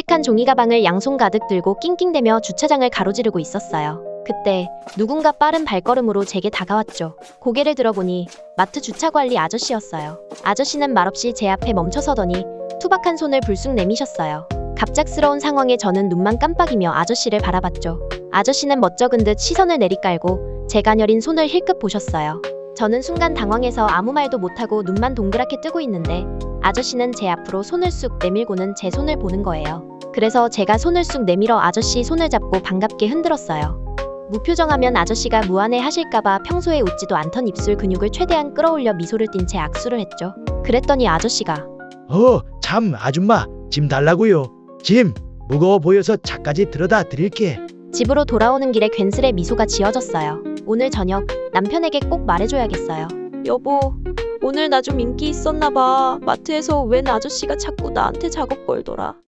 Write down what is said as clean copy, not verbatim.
칙칙한 종이 가방을 양손 가득 들고 낑낑대며 주차장을 가로지르고 있었어요. 그때 누군가 빠른 발걸음으로 제게 다가왔죠. 고개를 들어보니 마트 주차관리 아저씨였어요. 아저씨는 말없이 제 앞에 멈춰서더니 투박한 손을 불쑥 내미셨어요. 갑작스러운 상황에 저는 눈만 깜빡이며 아저씨를 바라봤죠. 아저씨는 멋쩍은 듯 시선을 내리깔고 제 가녀린 손을 힐끗 보셨어요. 저는 순간 당황해서 아무 말도 못하고 눈만 동그랗게 뜨고 있는데 아저씨는 제 앞으로 손을 쑥 내밀고는 제 손을 보는 거예요. 그래서 제가 손을 쑥 내밀어 아저씨 손을 잡고 반갑게 흔들었어요. 무표정하면 아저씨가 무안해 하실까봐 평소에 웃지도 않던 입술 근육을 최대한 끌어올려 미소를 띤 채 악수를 했죠. 그랬더니 아저씨가 참 아줌마 짐 달라고요. 짐 무거워 보여서 차까지 들어다 드릴게. 집으로 돌아오는 길에 괜스레 미소가 지어졌어요. 오늘 저녁 남편에게 꼭 말해줘야겠어요. 여보, 오늘 나 좀 인기 있었나봐. 마트에서 웬 아저씨가 자꾸 나한테 작업 걸더라.